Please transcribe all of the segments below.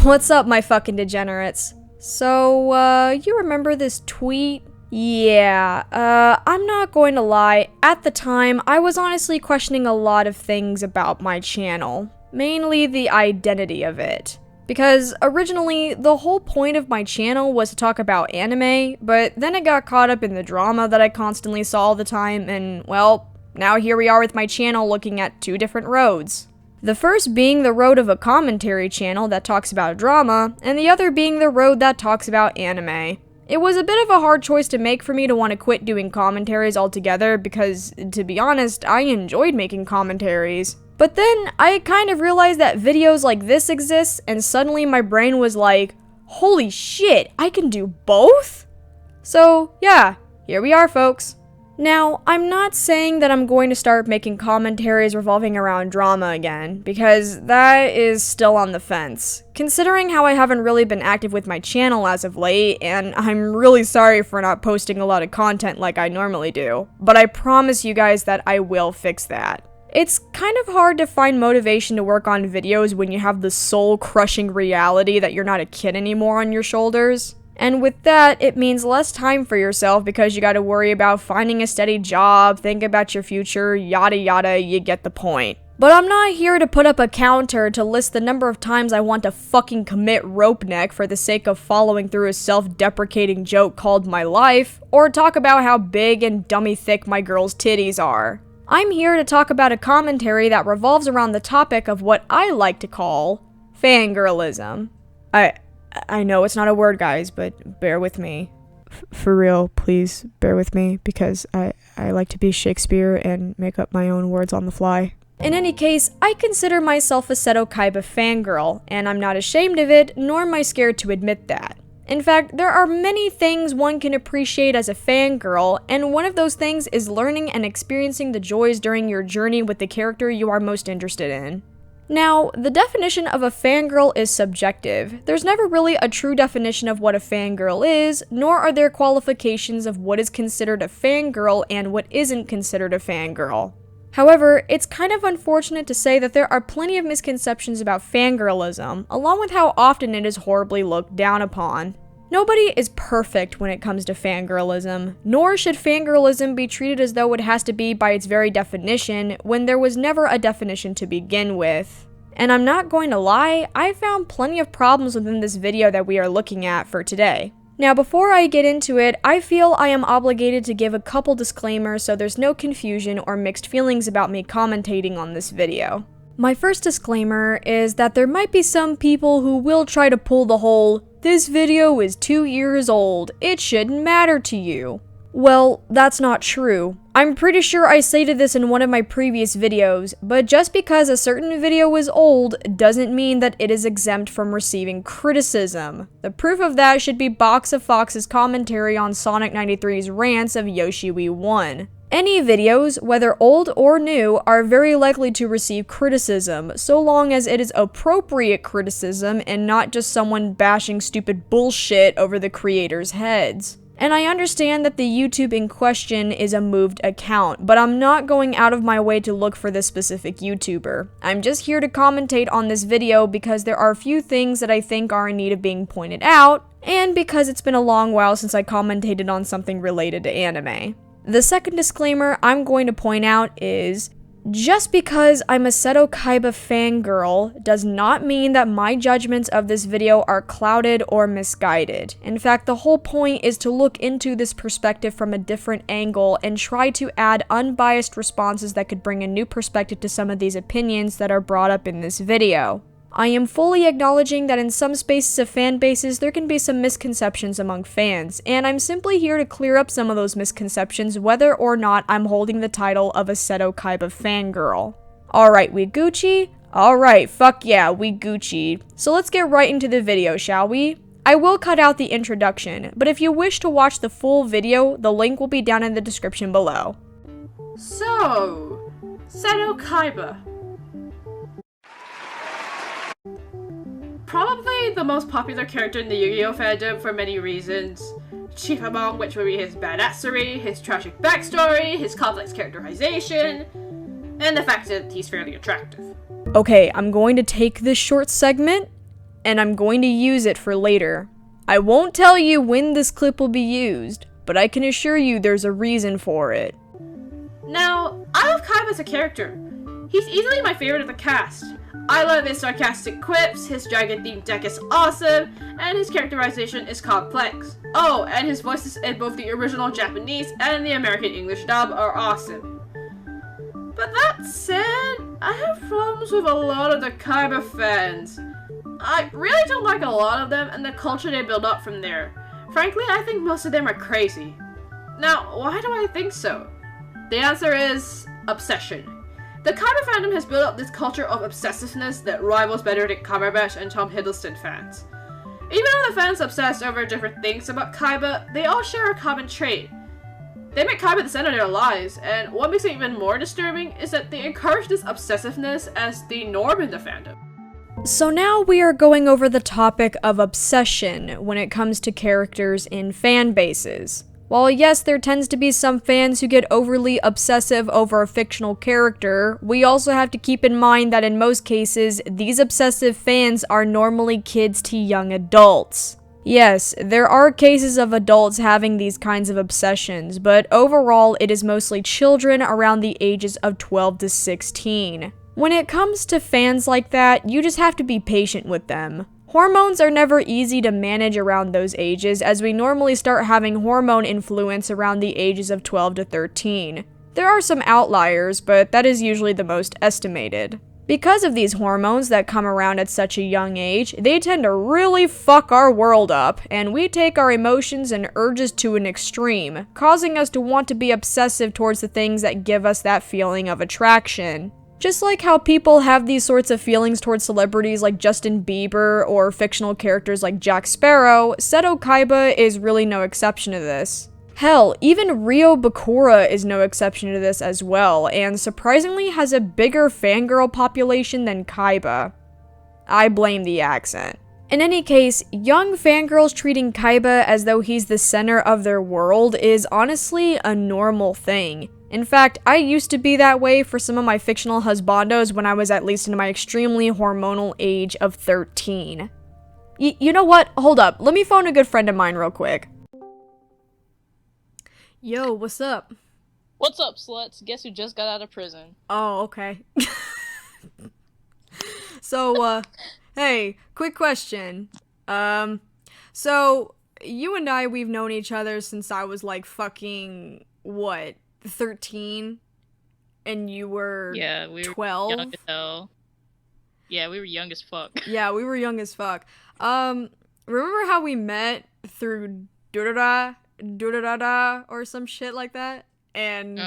What's up, my fucking degenerates? So, you remember this tweet? Yeah, I'm not going to lie, at the time, I was honestly questioning a lot of things about my channel. Mainly the identity of it. Because originally, the whole point of my channel was to talk about anime, but then it got caught up in the drama that I constantly saw all the time, and, well, now here we are with my channel looking at two different roads. The first being the road of a commentary channel that talks about drama, and the other being the road that talks about anime. It was a bit of a hard choice to make for me to want to quit doing commentaries altogether because, to be honest, I enjoyed making commentaries. But then, I kind of realized that videos like this exist, and suddenly my brain was like, holy shit, I can do both? So, yeah, here we are, folks. Now, I'm not saying that I'm going to start making commentaries revolving around drama again, because that is still on the fence. Considering how I haven't really been active with my channel as of late, and I'm really sorry for not posting a lot of content like I normally do, but I promise you guys that I will fix that. It's kind of hard to find motivation to work on videos when you have the soul-crushing reality that you're not a kid anymore on your shoulders. And with that, it means less time for yourself because you gotta worry about finding a steady job, think about your future, yada yada, you get the point. But I'm not here to put up a counter to list the number of times I want to fucking commit rope neck for the sake of following through a self-deprecating joke called my life, or talk about how big and dummy thick my girl's titties are. I'm here to talk about a commentary that revolves around the topic of what I like to call fangirlism. I know it's not a word, guys, but bear with me. For real, please bear with me, because I like to be Shakespeare and make up my own words on the fly. In any case, I consider myself a Seto Kaiba fangirl, and I'm not ashamed of it, nor am I scared to admit that. In fact, there are many things one can appreciate as a fangirl, and one of those things is learning and experiencing the joys during your journey with the character you are most interested in. Now, the definition of a fangirl is subjective. There's never really a true definition of what a fangirl is, nor are there qualifications of what is considered a fangirl and what isn't considered a fangirl. However, it's kind of unfortunate to say that there are plenty of misconceptions about fangirlism, along with how often it is horribly looked down upon. Nobody is perfect when it comes to fangirlism, nor should fangirlism be treated as though it has to be by its very definition, when there was never a definition to begin with. And I'm not going to lie, I found plenty of problems within this video that we are looking at for today. Now, before I get into it, I feel I am obligated to give a couple disclaimers so there's no confusion or mixed feelings about me commentating on this video. My first disclaimer is that there might be some people who will try to pull the whole, "This video is 2 years old, it shouldn't matter to you." Well, that's not true. I'm pretty sure I stated this in one of my previous videos, but just because a certain video is old doesn't mean that it is exempt from receiving criticism. The proof of that should be Box of Fox's commentary on Sonic 93's rants of Yoshi We Won. Any videos, whether old or new, are very likely to receive criticism, so long as it is appropriate criticism and not just someone bashing stupid bullshit over the creators' heads. And I understand that the YouTube in question is a moved account, but I'm not going out of my way to look for this specific YouTuber. I'm just here to commentate on this video because there are a few things that I think are in need of being pointed out, and because it's been a long while since I commentated on something related to anime. The second disclaimer I'm going to point out is, just because I'm a Seto Kaiba fangirl does not mean that my judgments of this video are clouded or misguided. In fact, the whole point is to look into this perspective from a different angle and try to add unbiased responses that could bring a new perspective to some of these opinions that are brought up in this video. I am fully acknowledging that in some spaces of fan bases there can be some misconceptions among fans, and I'm simply here to clear up some of those misconceptions whether or not I'm holding the title of a Seto Kaiba fangirl. Alright, we Gucci? Alright, fuck yeah, we Gucci. So let's get right into the video, shall we? I will cut out the introduction, but if you wish to watch the full video, the link will be down in the description below. So, Seto Kaiba. Probably the most popular character in the Yu-Gi-Oh fandom for many reasons, chief among which would be his badassery, his tragic backstory, his complex characterization, and the fact that he's fairly attractive. Okay, I'm going to take this short segment and I'm going to use it for later. I won't tell you when this clip will be used, but I can assure you there's a reason for it. Now, I love Kaiba as a character. He's easily my favorite of the cast. I love his sarcastic quips, his dragon-themed deck is awesome, and his characterization is complex. Oh, and his voices in both the original Japanese and the American English dub are awesome. But that said, I have problems with a lot of the Kaiba fans. I really don't like a lot of them and the culture they build up from there. Frankly, I think most of them are crazy. Now, why do I think so? The answer is obsession. The Kaiba fandom has built up this culture of obsessiveness that rivals Benedict Cumberbatch and Tom Hiddleston fans. Even though the fans obsess over different things about Kaiba, they all share a common trait. They make Kaiba the center of their lives, and what makes it even more disturbing is that they encourage this obsessiveness as the norm in the fandom. So now we are going over the topic of obsession when it comes to characters in fan bases. While yes, there tends to be some fans who get overly obsessive over a fictional character, we also have to keep in mind that in most cases, these obsessive fans are normally kids to young adults. Yes, there are cases of adults having these kinds of obsessions, but overall it is mostly children around the ages of 12 to 16. When it comes to fans like that, you just have to be patient with them. Hormones are never easy to manage around those ages, as we normally start having hormone influence around the ages of 12 to 13. There are some outliers, but that is usually the most estimated. Because of these hormones that come around at such a young age, they tend to really fuck our world up, and we take our emotions and urges to an extreme, causing us to want to be obsessive towards the things that give us that feeling of attraction. Just like how people have these sorts of feelings towards celebrities like Justin Bieber or fictional characters like Jack Sparrow, Seto Kaiba is really no exception to this. Hell, even Ryo Bakura is no exception to this as well, and surprisingly has a bigger fangirl population than Kaiba. I blame the accent. In any case, young fangirls treating Kaiba as though he's the center of their world is honestly a normal thing. In fact, I used to be that way for some of my fictional husbandos when I was at least in my extremely hormonal age of 13. You know what? Hold up. Let me phone a good friend of mine real quick. Yo, what's up? What's up, sluts? Guess who just got out of prison? Oh, okay. So, hey, quick question. So, you and I, we've known each other since I was like fucking, what, 13? And you were 12? Young as hell. Yeah, we were young as fuck. Yeah, we were young as fuck. Remember how we met through Durada or some shit like that? And,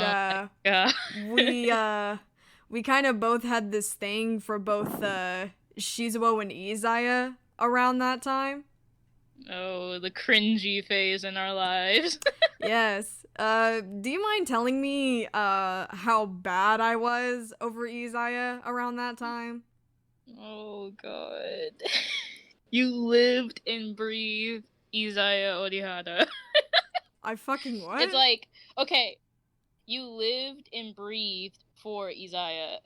we kind of both had this thing for both, Shizuo and Izaya around that time. Oh, the cringy phase in our lives. Yes. Do you mind telling me, how bad I was over Izaya around that time? Oh, God. You lived and breathed Izaya Orihara. I fucking what? It's like, okay, you lived and breathed for Izaya.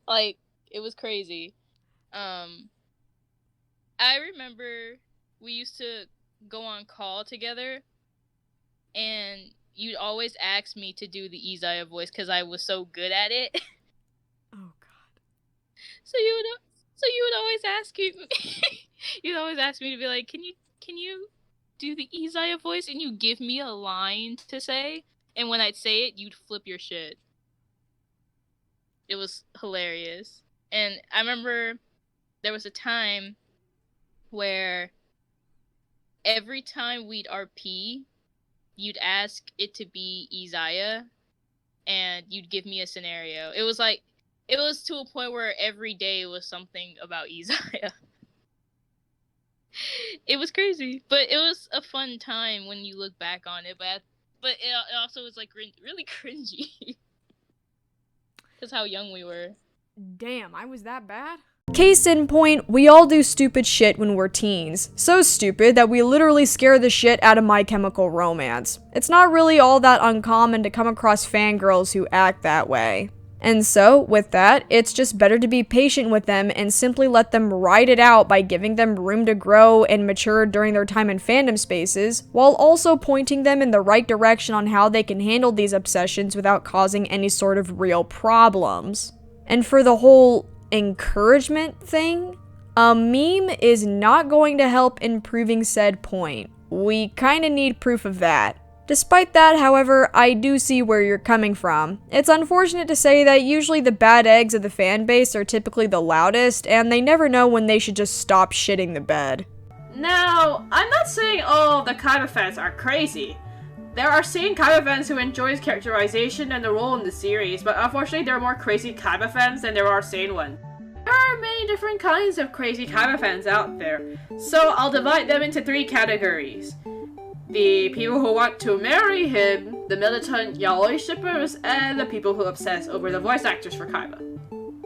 Like, it was crazy. I remember we used to go on call together, and you'd always ask me to do the Izaya voice because I was so good at it. Oh god. So you would always ask me. You'd always ask me to be like, can you do the Izaya voice, and you give me a line to say, and when I'd say it, you'd flip your shit. It was hilarious. And I remember there was a time where every time we'd RP, you'd ask it to be Izaya, and you'd give me a scenario. It was to a point where every day was something about Izaya. It was crazy, but it was a fun time when you look back on it, but it also was like really cringy. Because how young we were. Damn, I was that bad? Case in point, we all do stupid shit when we're teens. So stupid that we literally scare the shit out of My Chemical Romance. It's not really all that uncommon to come across fangirls who act that way. And so, with that, it's just better to be patient with them and simply let them ride it out by giving them room to grow and mature during their time in fandom spaces, while also pointing them in the right direction on how they can handle these obsessions without causing any sort of real problems. And for the whole encouragement thing, a meme is not going to help in proving said point. We kinda need proof of that. Despite that, however, I do see where you're coming from. It's unfortunate to say that usually the bad eggs of the fanbase are typically the loudest, and they never know when they should just stop shitting the bed. Now, I'm not saying all the Kaiba fans are crazy. There are sane Kaiba fans who enjoy his characterization and the role in the series, but unfortunately there are more crazy Kaiba fans than there are sane ones. There are many different kinds of crazy Kaiba fans out there, so I'll divide them into 3 categories. The people who want to marry him, the militant yaoi shippers, and the people who obsess over the voice actors for Kaiba.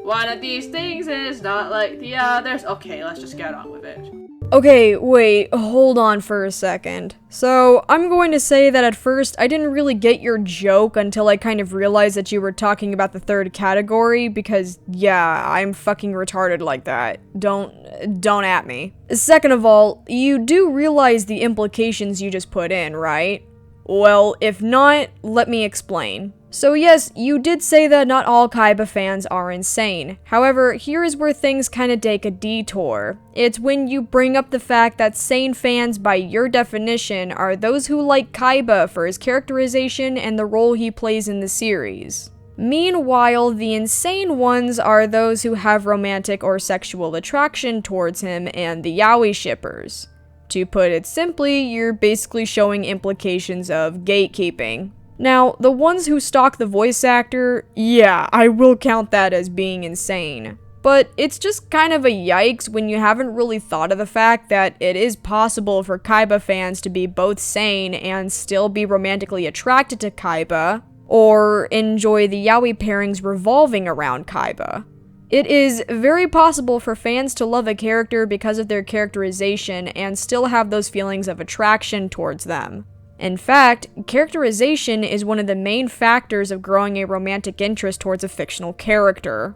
One of these things is not like the others. Okay, let's just get on with it. Okay, wait, hold on for a second. So, I'm going to say that at first, I didn't really get your joke until I kind of realized that you were talking about the 3rd category, because, yeah, I'm fucking retarded like that. Don't at me. Second of all, you do realize the implications you just put in, right? Well, if not, let me explain. So yes, you did say that not all Kaiba fans are insane. However, here is where things kinda take a detour. It's when you bring up the fact that sane fans, by your definition, are those who like Kaiba for his characterization and the role he plays in the series. Meanwhile, the insane ones are those who have romantic or sexual attraction towards him and the yaoi shippers. To put it simply, you're basically showing implications of gatekeeping. Now, the ones who stalk the voice actor, yeah, I will count that as being insane. But it's just kind of a yikes when you haven't really thought of the fact that it is possible for Kaiba fans to be both sane and still be romantically attracted to Kaiba, or enjoy the yaoi pairings revolving around Kaiba. It is very possible for fans to love a character because of their characterization and still have those feelings of attraction towards them. In fact, characterization is one of the main factors of growing a romantic interest towards a fictional character.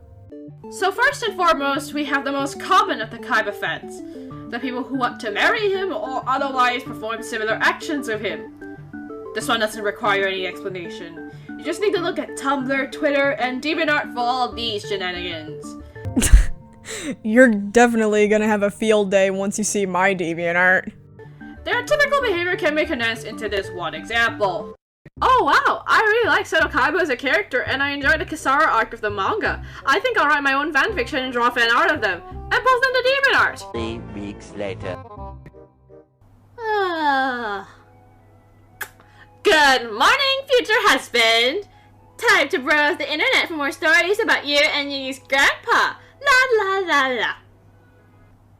So first and foremost, we have the most common of the Kaiba fans. The people who want to marry him or otherwise perform similar actions of him. This one doesn't require any explanation. You just need to look at Tumblr, Twitter, and DeviantArt for all these shenanigans. You're definitely gonna have a field day once you see my DeviantArt. Their typical behavior can be condensed into this one example. Oh wow, I really like Seto Kaiba as a character, and I enjoyed the Kisara arc of the manga. I think I'll write my own fanfiction and draw fan art of them, and post them to DeviantArt. 3 weeks later. Good morning, future husband! Time to browse the internet for more stories about you and Yugi's grandpa. La la la la.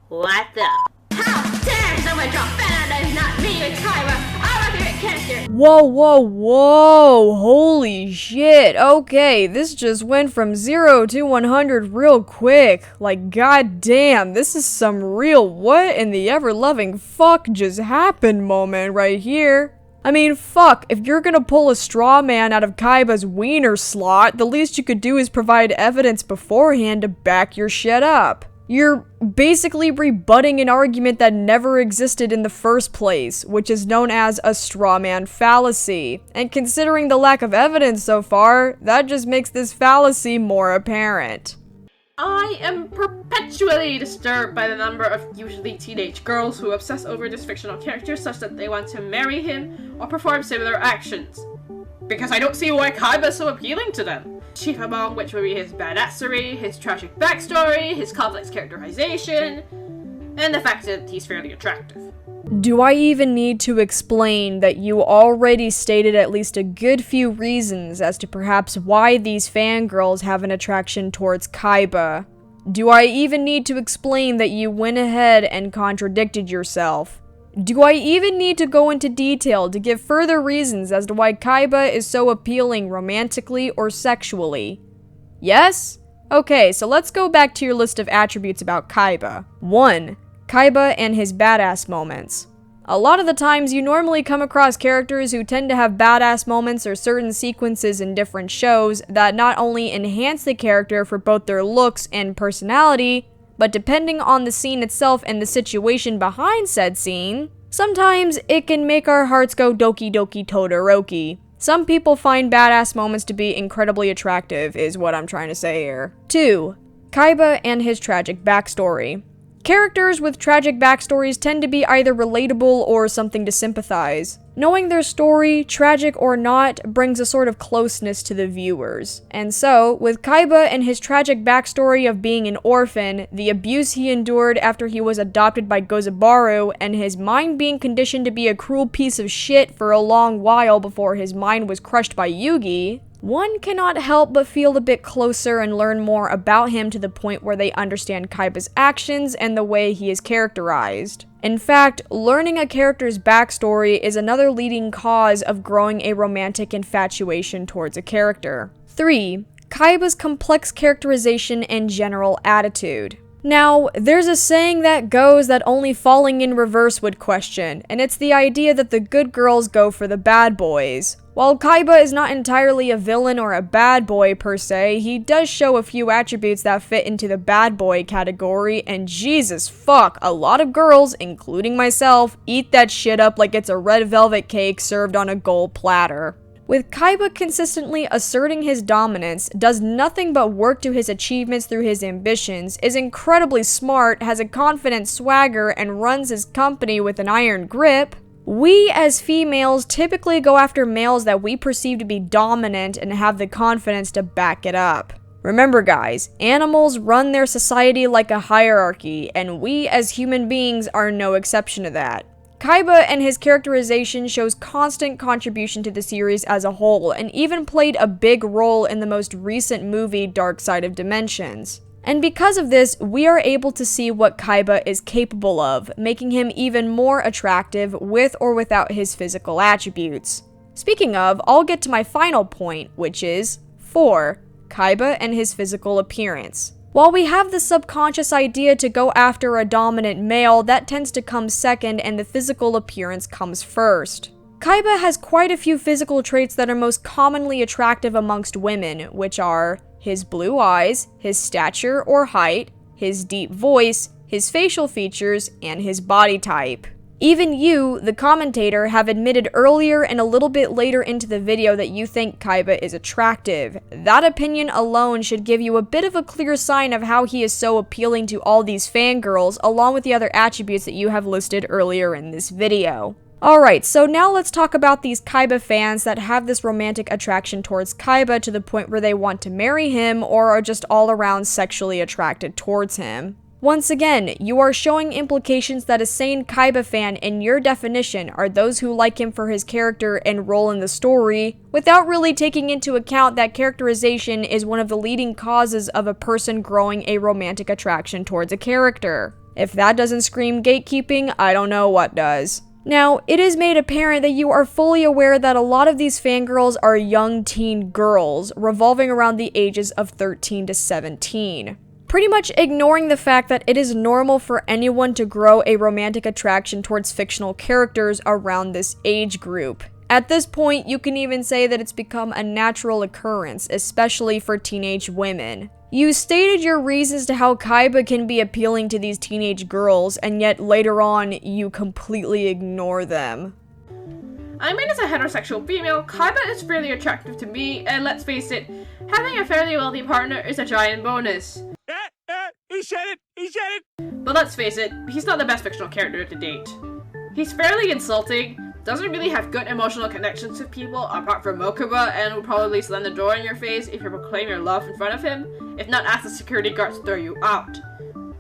What the? How dare someone draw fan art that is not me with Kaiba? I'm my favorite character. Whoa, holy shit. Okay, this just went from 0 to 100 real quick. Like, goddamn, this is some real what in the ever-loving fuck just happened moment right here. I mean, fuck, if you're gonna pull a straw man out of Kaiba's wiener slot, the least you could do is provide evidence beforehand to back your shit up. You're basically rebutting an argument that never existed in the first place, which is known as a straw man fallacy. And considering the lack of evidence so far, that just makes this fallacy more apparent. I am perpetually disturbed by the number of usually teenage girls who obsess over this fictional character such that they want to marry him or perform similar actions. Because I don't see why Kaiba is so appealing to them. Chief among which would be his badassery, his tragic backstory, his complex characterization, and the fact that he's fairly attractive. Do I even need to explain that you already stated at least a good few reasons as to perhaps why these fangirls have an attraction towards Kaiba? Do I even need to explain that you went ahead and contradicted yourself? Do I even need to go into detail to give further reasons as to why Kaiba is so appealing romantically or sexually? Yes? Okay, so let's go back to your list of attributes about Kaiba. 1. Kaiba and his badass moments. A lot of the times you normally come across characters who tend to have badass moments or certain sequences in different shows that not only enhance the character for both their looks and personality, but depending on the scene itself and the situation behind said scene, sometimes it can make our hearts go doki doki todoroki. Some people find badass moments to be incredibly attractive, is what I'm trying to say here. 2. Kaiba and his tragic backstory. Characters with tragic backstories tend to be either relatable or something to sympathize. Knowing their story, tragic or not, brings a sort of closeness to the viewers. And so, with Kaiba and his tragic backstory of being an orphan, the abuse he endured after he was adopted by Gozabaru, and his mind being conditioned to be a cruel piece of shit for a long while before his mind was crushed by Yugi, one cannot help but feel a bit closer and learn more about him to the point where they understand Kaiba's actions and the way he is characterized. In fact, learning a character's backstory is another leading cause of growing a romantic infatuation towards a character. 3. Kaiba's complex characterization and general attitude. Now, there's a saying that goes that only falling in reverse would question, and it's the idea that the good girls go for the bad boys. While Kaiba is not entirely a villain or a bad boy per se, he does show a few attributes that fit into the bad boy category, and Jesus fuck, a lot of girls, including myself, eat that shit up like it's a red velvet cake served on a gold platter. With Kaiba consistently asserting his dominance, does nothing but work to his achievements through his ambitions, is incredibly smart, has a confident swagger, and runs his company with an iron grip, we as females typically go after males that we perceive to be dominant and have the confidence to back it up. Remember guys, animals run their society like a hierarchy, and we as human beings are no exception to that. Kaiba and his characterization shows constant contribution to the series as a whole, and even played a big role in the most recent movie Dark Side of Dimensions. And because of this, we are able to see what Kaiba is capable of, making him even more attractive with or without his physical attributes. Speaking of, I'll get to my final point, which is 4. Kaiba and his physical appearance. While we have the subconscious idea to go after a dominant male, that tends to come second and the physical appearance comes first. Kaiba has quite a few physical traits that are most commonly attractive amongst women, which are his blue eyes, his stature or height, his deep voice, his facial features, and his body type. Even you, the commentator, have admitted earlier and a little bit later into the video that you think Kaiba is attractive. That opinion alone should give you a bit of a clear sign of how he is so appealing to all these fangirls, along with the other attributes that you have listed earlier in this video. Alright, so now let's talk about these Kaiba fans that have this romantic attraction towards Kaiba to the point where they want to marry him or are just all around sexually attracted towards him. Once again, you are showing implications that a sane Kaiba fan in your definition are those who like him for his character and role in the story, without really taking into account that characterization is one of the leading causes of a person growing a romantic attraction towards a character. If that doesn't scream gatekeeping, I don't know what does. Now, it is made apparent that you are fully aware that a lot of these fangirls are young teen girls, revolving around the ages of 13 to 17. Pretty much ignoring the fact that it is normal for anyone to grow a romantic attraction towards fictional characters around this age group. At this point, you can even say that it's become a natural occurrence, especially for teenage women. You stated your reasons to how Kaiba can be appealing to these teenage girls, and yet later on, you completely ignore them. I mean, as a heterosexual female, Kaiba is fairly attractive to me, and let's face it, having a fairly wealthy partner is a giant bonus. He said it! He said it! But let's face it, he's not the best fictional character to date. He's fairly insulting, doesn't really have good emotional connections with people apart from Mokuba, and will probably slam the door in your face if you proclaim your love in front of him, if not ask the security guards to throw you out.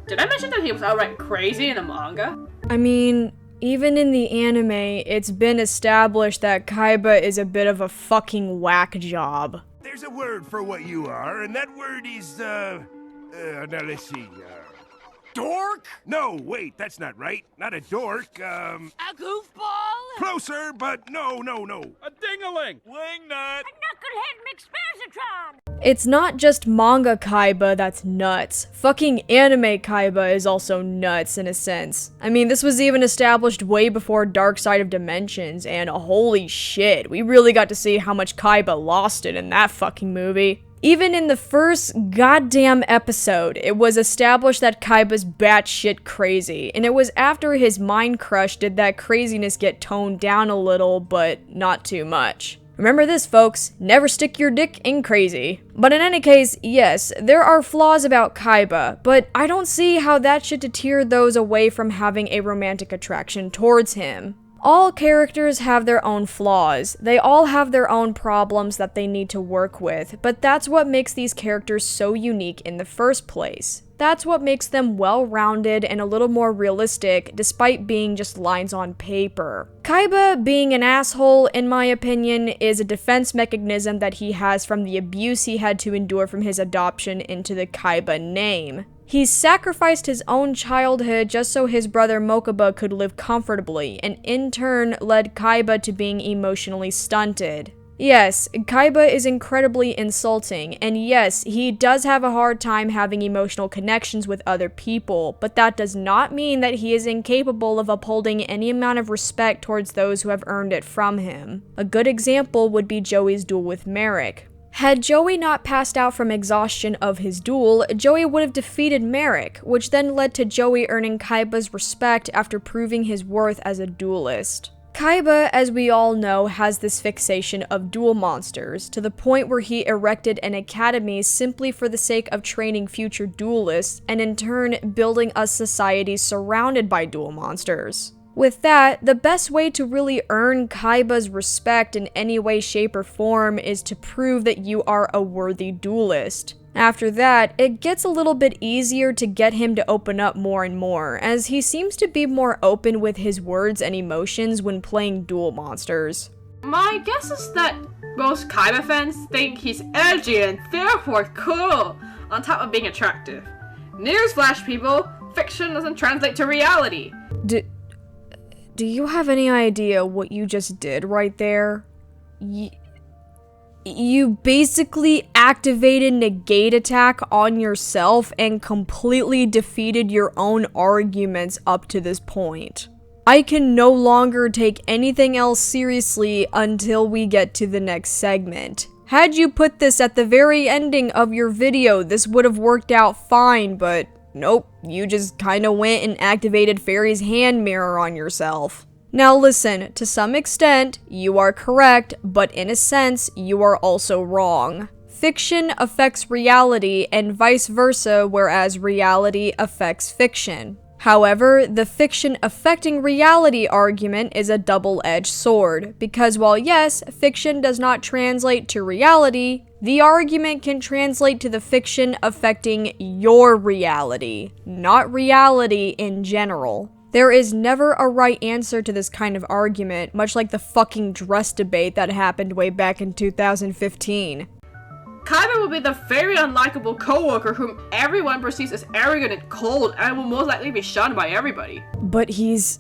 Did I mention that he was outright crazy in the manga? I mean, even in the anime, it's been established that Kaiba is a bit of a fucking whack job. There's a word for what you are, and that word is, now let's see, dork? No, wait, that's not right. Not a dork, A goofball? Closer, but no. A ding-a-ling! Wingnut! It's not just manga Kaiba that's nuts. Fucking anime Kaiba is also nuts in a sense. I mean, this was even established way before Dark Side of Dimensions, and holy shit, we really got to see how much Kaiba lost it in that fucking movie. Even in the first goddamn episode, it was established that Kaiba's batshit crazy, and it was after his mind crush did that craziness get toned down a little, but not too much. Remember this, folks, never stick your dick in crazy. But in any case, yes, there are flaws about Kaiba, but I don't see how that should deter those away from having a romantic attraction towards him. All characters have their own flaws. They all have their own problems that they need to work with, but that's what makes these characters so unique in the first place. That's what makes them well-rounded and a little more realistic, despite being just lines on paper. Kaiba being an asshole, in my opinion, is a defense mechanism that he has from the abuse he had to endure from his adoption into the Kaiba name. He sacrificed his own childhood just so his brother Mokuba could live comfortably, and in turn led Kaiba to being emotionally stunted. Yes, Kaiba is incredibly insulting, and yes, he does have a hard time having emotional connections with other people, but that does not mean that he is incapable of upholding any amount of respect towards those who have earned it from him. A good example would be Joey's duel with Merrick. Had Joey not passed out from exhaustion of his duel, Joey would have defeated Merrick, which then led to Joey earning Kaiba's respect after proving his worth as a duelist. Kaiba, as we all know, has this fixation of duel monsters, to the point where he erected an academy simply for the sake of training future duelists, and in turn building a society surrounded by duel monsters. With that, the best way to really earn Kaiba's respect in any way, shape, or form is to prove that you are a worthy duelist. After that, it gets a little bit easier to get him to open up more and more, as he seems to be more open with his words and emotions when playing duel monsters. My guess is that most Kaiba fans think he's edgy and therefore cool, on top of being attractive. Newsflash, people, fiction doesn't translate to reality. Do you have any idea what you just did right there? You basically activated negate attack on yourself and completely defeated your own arguments up to this point. I can no longer take anything else seriously until we get to the next segment. Had you put this at the very ending of your video, this would have worked out fine, but nope, you just kinda went and activated Fairy's hand mirror on yourself. Now listen, to some extent, you are correct, but in a sense, you are also wrong. Fiction affects reality and vice versa, whereas reality affects fiction. However, the fiction affecting reality argument is a double-edged sword, because while yes, fiction does not translate to reality, the argument can translate to the fiction affecting your reality, not reality in general. There is never a right answer to this kind of argument, much like the fucking dress debate that happened way back in 2015. Kaiba will be the very unlikable coworker whom everyone perceives as arrogant and cold, and will most likely be shunned by everybody. But he's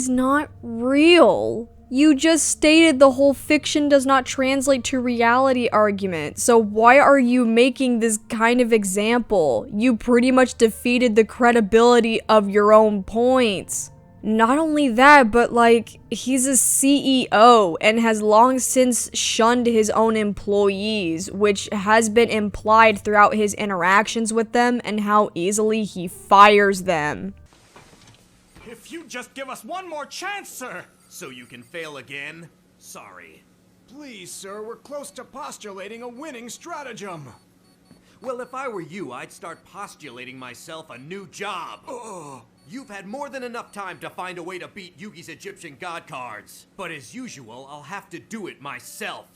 not real. You just stated the whole fiction does not translate to reality argument, so why are you making this kind of example? You pretty much defeated the credibility of your own points. Not only that, but like, he's a CEO and has long since shunned his own employees, which has been implied throughout his interactions with them and how easily he fires them. If you just give us one more chance, sir! So you can fail again? Sorry. Please, sir, we're close to postulating a winning stratagem. Well, if I were you, I'd start postulating myself a new job. You've had more than enough time to find a way to beat Yugi's Egyptian god cards. But as usual, I'll have to do it myself.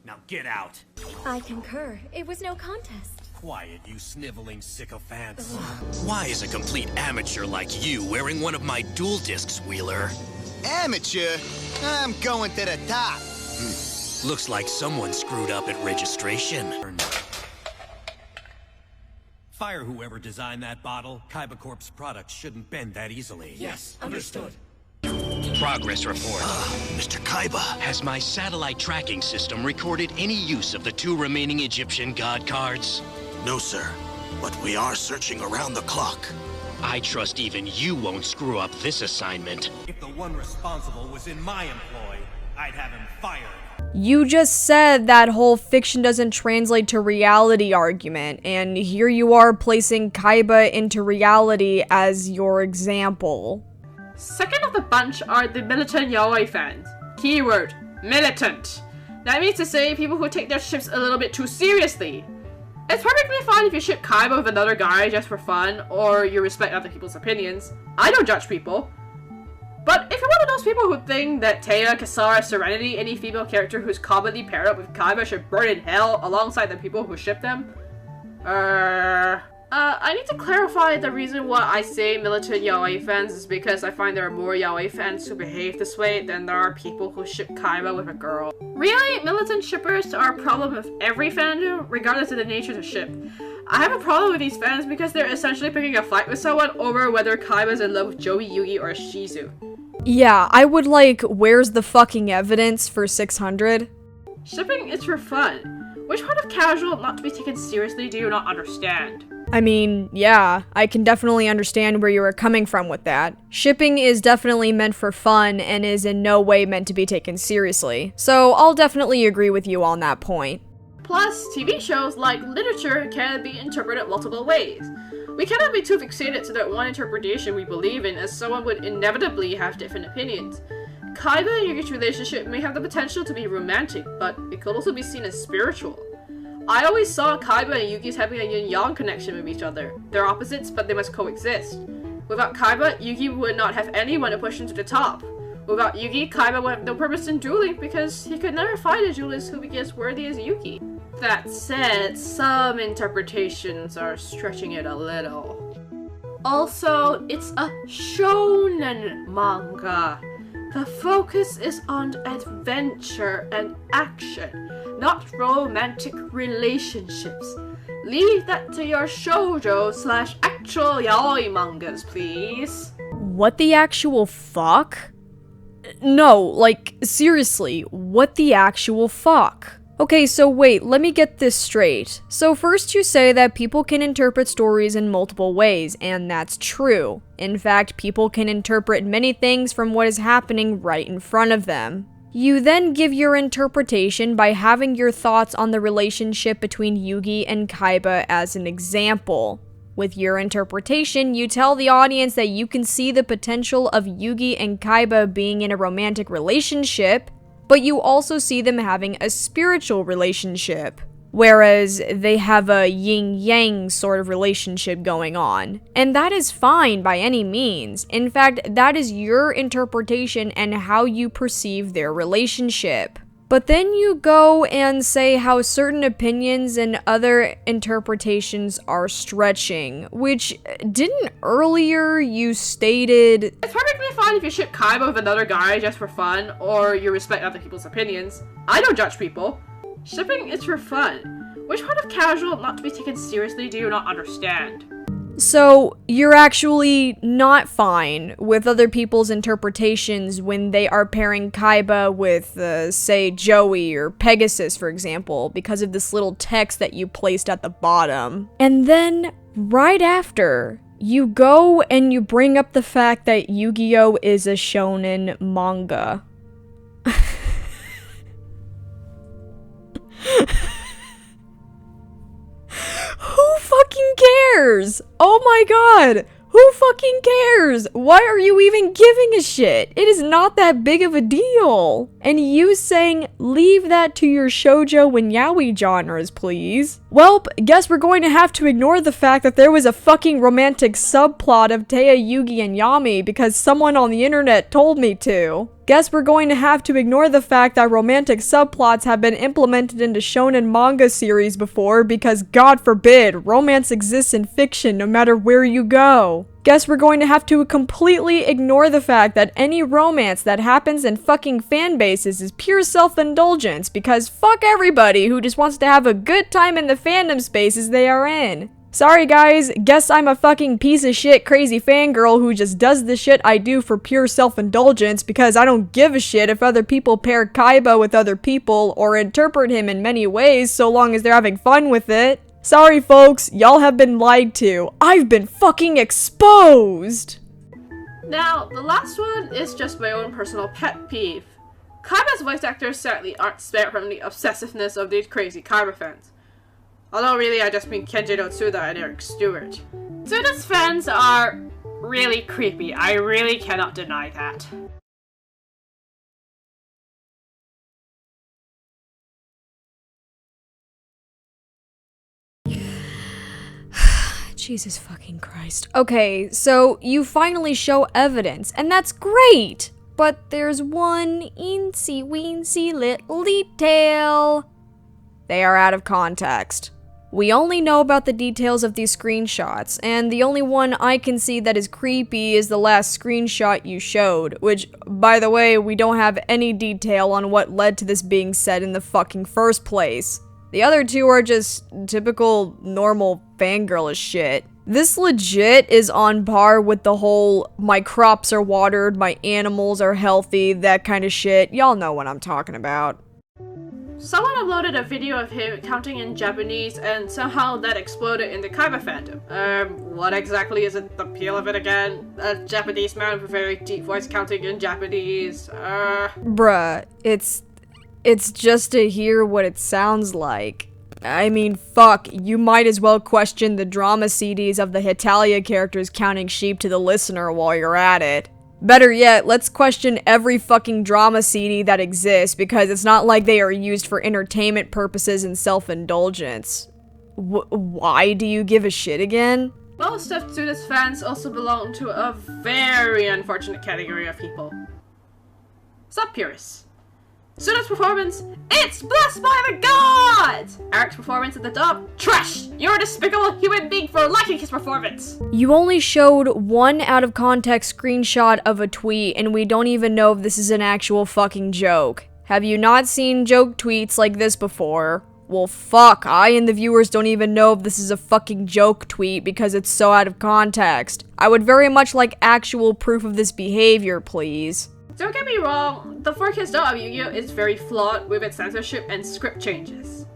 Now get out. I concur. It was no contest. Quiet, you sniveling sycophants. Why is a complete amateur like you wearing one of my dual discs, Wheeler? Amateur? I'm going to the top. Looks like someone screwed up at registration. Fire whoever designed that bottle. Kaiba Corp's products shouldn't bend that easily. Yes, understood. Progress report. Mr. Kaiba. Has my satellite tracking system recorded any use of the 2 remaining Egyptian god cards? No, sir. But we are searching around the clock. I trust even you won't screw up this assignment. If the one responsible was in my employ, I'd have him fired. You just said that whole fiction doesn't translate to reality argument, and here you are placing Kaiba into reality as your example. Second of the bunch are the militant yaoi fans. Keyword, militant. That means to say people who take their ships a little bit too seriously. It's perfectly fine if you ship Kaiba with another guy just for fun, or you respect other people's opinions. I don't judge people. But if you're one of those people who think that Heya, Kasara, Serenity, any female character who's commonly paired up with Kaiba should burn in hell alongside the people who ship them, I need to clarify the reason why I say militant yaoi fans is because I find there are more yaoi fans who behave this way than there are people who ship Kaiba with a girl. Really, militant shippers are a problem with every fandom, regardless of the nature of the ship. I have a problem with these fans because they're essentially picking a fight with someone over whether Kaiba's in love with Joey, Yugi, or Shizu. Yeah, I would like, where's the fucking evidence for 600? Shipping is for fun. Which part of casual, not to be taken seriously, do you not understand? I mean, yeah, I can definitely understand where you are coming from with that. Shipping is definitely meant for fun and is in no way meant to be taken seriously. So I'll definitely agree with you on that point. Plus, TV shows, like literature, can be interpreted multiple ways. We cannot be too fixated to that one interpretation we believe in, as someone would inevitably have different opinions. Kaiba and Yugi's relationship may have the potential to be romantic, but it could also be seen as spiritual. I always saw Kaiba and Yugi having a yin-yang connection with each other. They're opposites, but they must coexist. Without Kaiba, Yugi would not have anyone to push him to the top. Without Yugi, Kaiba would have no purpose in dueling because he could never find a duelist who would be as worthy as Yugi. That said, some interpretations are stretching it a little. Also, it's a shonen manga. The focus is on adventure and action, not romantic relationships. Leave that to your shoujo/actual yaoi mangas, please. What the actual fuck? No, like, seriously, what the actual fuck? Okay, so wait, let me get this straight. So first you say that people can interpret stories in multiple ways, and that's true. In fact, people can interpret many things from what is happening right in front of them. You then give your interpretation by having your thoughts on the relationship between Yugi and Kaiba as an example. With your interpretation, you tell the audience that you can see the potential of Yugi and Kaiba being in a romantic relationship, but you also see them having a spiritual relationship, whereas they have a yin-yang sort of relationship going on. And that is fine by any means. In fact, that is your interpretation and how you perceive their relationship. But then you go and say how certain opinions and other interpretations are stretching, which didn't earlier you stated... It's perfectly fine if you ship Kaiba with another guy just for fun, or you respect other people's opinions. I don't judge people. Shipping is for fun. Which part of casual, not to be taken seriously, do you not understand? So, you're actually not fine with other people's interpretations when they are pairing Kaiba with, say, Joey or Pegasus, for example, because of this little text that you placed at the bottom. And then, right after, you go and you bring up the fact that Yu-Gi-Oh! Is a shonen manga. Who fucking cares? Oh my god! Who fucking cares? Why are you even giving a shit? It is not that big of a deal. And you saying, leave that to your shoujo and yaoi genres, please. Welp, guess we're going to have to ignore the fact that there was a fucking romantic subplot of Heya, Yugi, and Yami because someone on the internet told me to. Guess we're going to have to ignore the fact that romantic subplots have been implemented into shonen manga series before because, God forbid, romance exists in fiction no matter where you go. Guess we're going to have to completely ignore the fact that any romance that happens in fucking fan bases is pure self-indulgence because fuck everybody who just wants to have a good time in the fandom spaces they are in. Sorry guys, guess I'm a fucking piece of shit crazy fangirl who just does the shit I do for pure self-indulgence because I don't give a shit if other people pair Kaiba with other people or interpret him in many ways so long as they're having fun with it. Sorry folks, y'all have been lied to. I've been fucking exposed! Now, the last one is just my own personal pet peeve. Kaiba's voice actors certainly aren't spared from the obsessiveness of these crazy Kaiba fans. Although really I just mean Kenji Tsuda and Eric Stewart. Tsuda's fans are really creepy, I really cannot deny that. Jesus fucking Christ. Okay, so you finally show evidence, and that's great! But there's one eensy-weensy little detail. They are out of context. We only know about the details of these screenshots, and the only one I can see that is creepy is the last screenshot you showed, which, by the way, we don't have any detail on what led to this being said in the fucking first place. The other two are just typical, normal fangirlish shit. This legit is on par with the whole, my crops are watered, my animals are healthy, that kind of shit. Y'all know what I'm talking about. Someone uploaded a video of him counting in Japanese and somehow that exploded in the Kaiba fandom. What exactly is it, the appeal of it again? A Japanese man with very deep voice counting in Japanese, Bruh, it's just to hear what it sounds like. I mean, fuck, you might as well question the drama CDs of the Hetalia characters counting sheep to the listener while you're at it. Better yet, let's question every fucking drama CD that exists, because it's not like they are used for entertainment purposes and self-indulgence. Why do you give a shit again? Most of Tsuda's fans also belong to a very unfortunate category of people. Sub-purists. Tsuda's performance, it's blessed by the gods! Eric's performance at the dub, trash! You're a despicable human being for liking his performance! You only showed one out of context screenshot of a tweet, and we don't even know if this is an actual fucking joke. Have you not seen joke tweets like this before? Well fuck, I and the viewers don't even know if this is a fucking joke tweet because it's so out of context. I would very much like actual proof of this behavior, please. Don't get me wrong, the 4K's dub of Yu-Gi-Oh! Is very flawed with its censorship and script changes.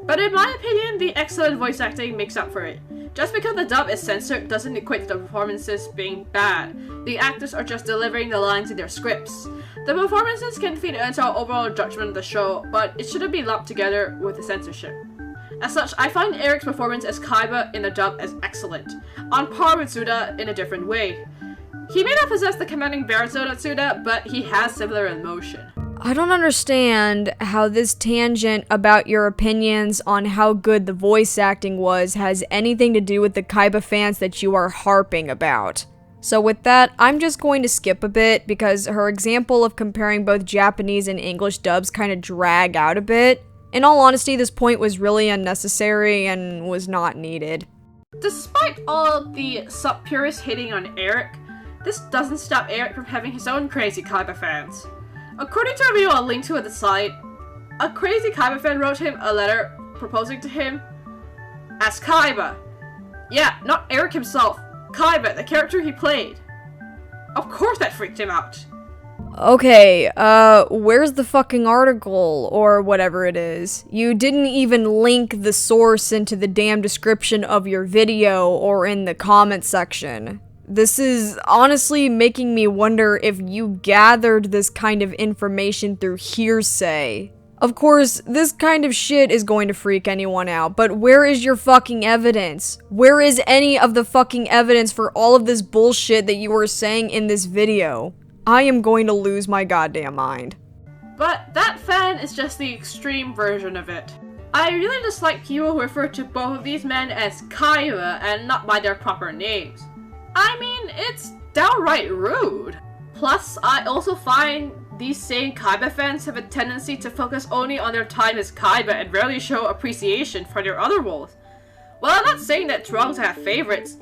But in my opinion, the excellent voice acting makes up for it. Just because the dub is censored doesn't equate to the performances being bad. The actors are just delivering the lines in their scripts. The performances can feed into our overall judgment of the show, but it shouldn't be lumped together with the censorship. As such, I find Eric's performance as Kaiba in the dub as excellent, on par with Tsuda in a different way. He may not possess the commanding baritone of Tsuda, but he has similar emotion. I don't understand how this tangent about your opinions on how good the voice acting was has anything to do with the Kaiba fans that you are harping about. So with that, I'm just going to skip a bit because her example of comparing both Japanese and English dubs kind of drag out a bit. In all honesty, this point was really unnecessary and was not needed. Despite all the sub-purists hating on Eric, this doesn't stop Eric from having his own crazy Kaiba fans. According to a video I'll link to at the site, a crazy Kaiba fan wrote him a letter proposing to him as Kaiba. Yeah, not Eric himself, Kaiba, the character he played. Of course that freaked him out. Okay, where's the fucking article, or whatever it is? You didn't even link the source into the damn description of your video or in the comment section. This is honestly making me wonder if you gathered this kind of information through hearsay. Of course, this kind of shit is going to freak anyone out, but where is your fucking evidence? Where is any of the fucking evidence for all of this bullshit that you were saying in this video? I am going to lose my goddamn mind. But that fan is just the extreme version of it. I really dislike people who refer to both of these men as Kaiba and not by their proper names. I mean, it's downright rude. Plus, I also find these same Kaiba fans have a tendency to focus only on their time as Kaiba and rarely show appreciation for their other roles. Well, I'm not saying that it's wrong to have favorites,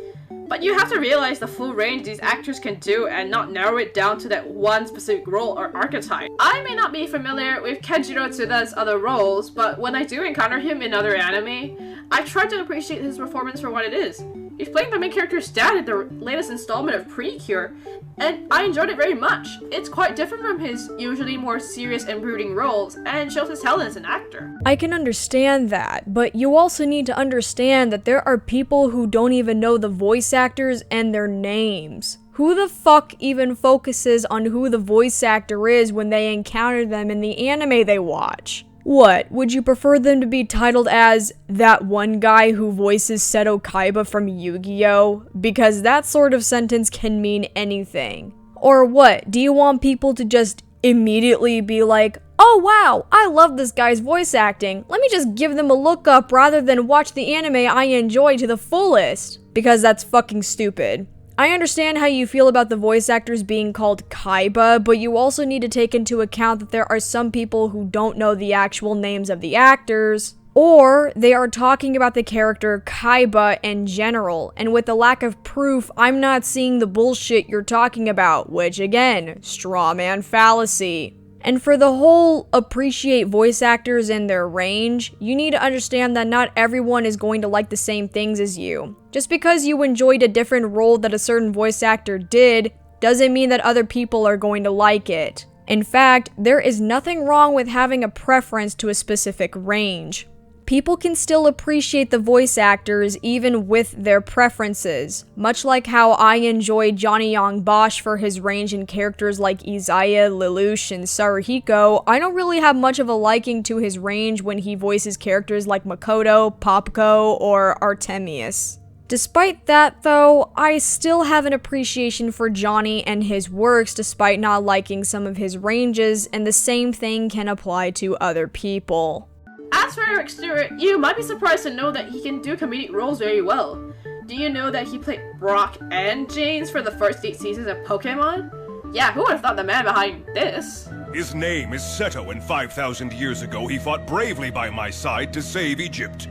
But you have to realize the full range these actors can do and not narrow it down to that one specific role or archetype. I may not be familiar with Kenjiro Tsuda's other roles, but when I do encounter him in other anime, I try to appreciate his performance for what it is. He's playing the main character's dad in the latest installment of Precure, and I enjoyed it very much. It's quite different from his usually more serious and brooding roles, and shows his talent as an actor. I can understand that, but you also need to understand that there are people who don't even know the voice actors and their names. Who the fuck even focuses on who the voice actor is when they encounter them in the anime they watch? What, would you prefer them to be titled as that one guy who voices Seto Kaiba from Yu-Gi-Oh? Because that sort of sentence can mean anything. Or what, do you want people to just immediately be like, oh wow, I love this guy's voice acting, let me just give them a look up rather than watch the anime I enjoy to the fullest? Because that's fucking stupid. I understand how you feel about the voice actors being called Kaiba, but you also need to take into account that there are some people who don't know the actual names of the actors, or they are talking about the character Kaiba in general, and with the lack of proof, I'm not seeing the bullshit you're talking about, which again, straw man fallacy. And for the whole appreciate voice actors and their range, you need to understand that not everyone is going to like the same things as you. Just because you enjoyed a different role that a certain voice actor did, doesn't mean that other people are going to like it. In fact, there is nothing wrong with having a preference to a specific range. People can still appreciate the voice actors even with their preferences, much like how I enjoy Johnny Young Bosch for his range in characters like Izaya, Lelouch, and Saruhiko. I don't really have much of a liking to his range when he voices characters like Makoto, Popko, or Artemius. Despite that though, I still have an appreciation for Johnny and his works despite not liking some of his ranges, and the same thing can apply to other people. As for Eric Stewart, you might be surprised to know that he can do comedic roles very well. Do you know that he played Brock and James for the first 8 seasons of Pokemon? Yeah, who would have thought the man behind this? His name is Seto, and 5,000 years ago he fought bravely by my side to save Egypt.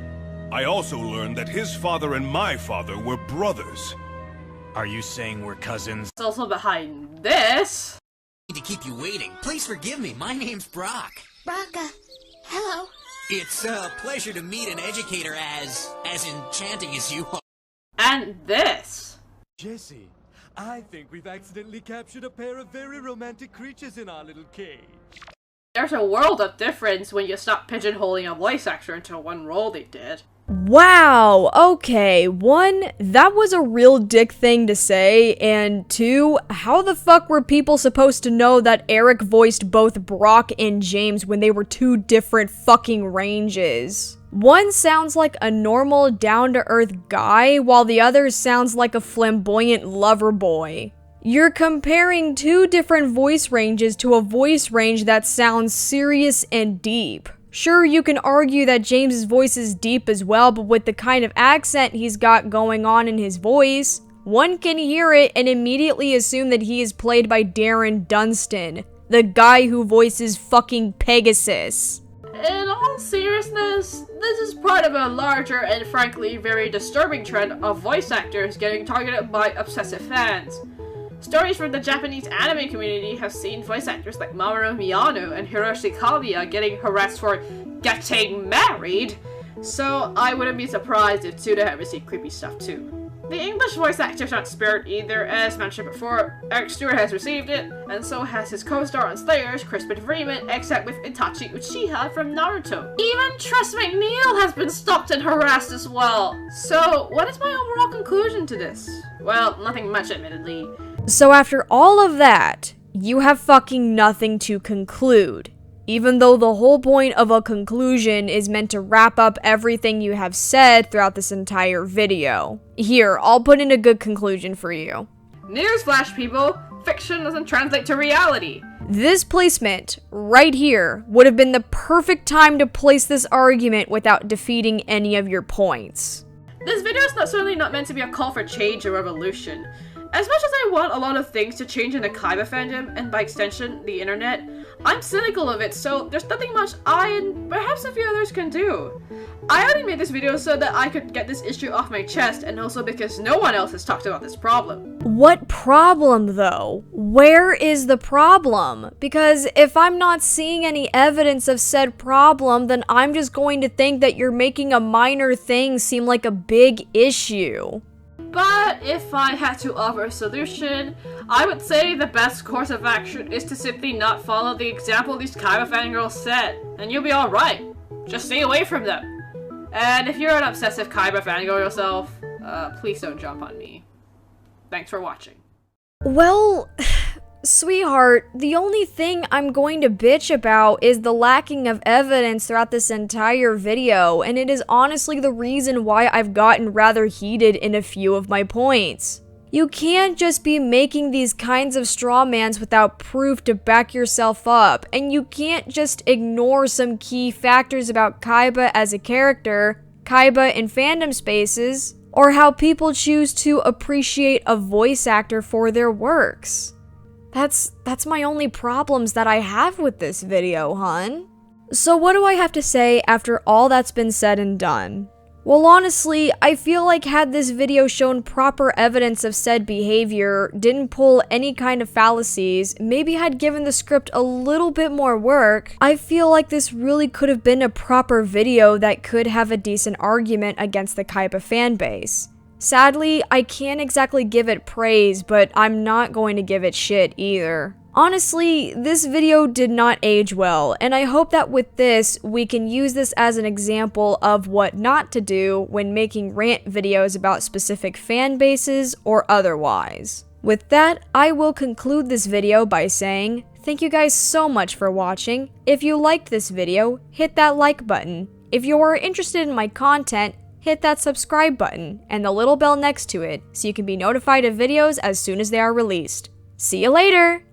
I also learned that his father and my father were brothers. Are you saying we're cousins? Also behind this... To keep you waiting, please forgive me, my name's Brock. Braca, hello. It's a pleasure to meet an educator as enchanting as you are. And this. Jesse, I think we've accidentally captured a pair of very romantic creatures in our little cage. There's a world of difference when you stop pigeonholing a voice actor into one role they did. Wow, okay, 1, that was a real dick thing to say, and 2, how the fuck were people supposed to know that Eric voiced both Brock and James when they were 2 different fucking ranges? One sounds like a normal, down-to-earth guy, while the other sounds like a flamboyant lover boy. You're comparing 2 different voice ranges to a voice range that sounds serious and deep. Sure, you can argue that James's voice is deep as well, but with the kind of accent he's got going on in his voice, one can hear it and immediately assume that he is played by Darren Dunstan, the guy who voices fucking Pegasus. In all seriousness, this is part of a larger and frankly very disturbing trend of voice actors getting targeted by obsessive fans. Stories from the Japanese anime community have seen voice actors like Mamoru Miyano and Hiroshi Kabuya getting harassed for getting married, so I wouldn't be surprised if Tsuda had received creepy stuff too. The English voice actors aren't spared either. As mentioned before, Eric Stewart has received it, and so has his co-star on Slayers, Crispin Freeman, except with Itachi Uchiha from Naruto. Even Tress MacNeille has been stalked and harassed as well. So, what is my overall conclusion to this? Well, nothing much admittedly. So after all of that, you have fucking nothing to conclude. Even though the whole point of a conclusion is meant to wrap up everything you have said throughout this entire video. Here, I'll put in a good conclusion for you. Newsflash, people! Fiction doesn't translate to reality! This placement, right here, would have been the perfect time to place this argument without defeating any of your points. This video is certainly not meant to be a call for change or revolution. As much as I want a lot of things to change in the Kaiba fandom, and by extension, the internet, I'm cynical of it, so there's nothing much I and perhaps a few others can do. I only made this video so that I could get this issue off my chest, and also because no one else has talked about this problem. What problem, though? Where is the problem? Because if I'm not seeing any evidence of said problem, then I'm just going to think that you're making a minor thing seem like a big issue. But if I had to offer a solution, I would say the best course of action is to simply not follow the example these Kaiba fangirls set, and you'll be alright. Just stay away from them. And if you're an obsessive Kaiba fangirl yourself, please don't jump on me. Thanks for watching. Well, sweetheart, the only thing I'm going to bitch about is the lacking of evidence throughout this entire video, and it is honestly the reason why I've gotten rather heated in a few of my points. You can't just be making these kinds of straw mans without proof to back yourself up, and you can't just ignore some key factors about Kaiba as a character, Kaiba in fandom spaces, or how people choose to appreciate a voice actor for their works. That's my only problems that I have with this video, hun. So what do I have to say after all that's been said and done? Well, honestly, I feel like had this video shown proper evidence of said behavior, didn't pull any kind of fallacies, maybe had given the script a little bit more work, I feel like this really could have been a proper video that could have a decent argument against the Kaiba fanbase. Sadly, I can't exactly give it praise, but I'm not going to give it shit either. Honestly, this video did not age well, and I hope that with this, we can use this as an example of what not to do when making rant videos about specific fan bases or otherwise. With that, I will conclude this video by saying, thank you guys so much for watching. If you liked this video, hit that like button. If you are interested in my content, hit that subscribe button and the little bell next to it so you can be notified of videos as soon as they are released. See you later!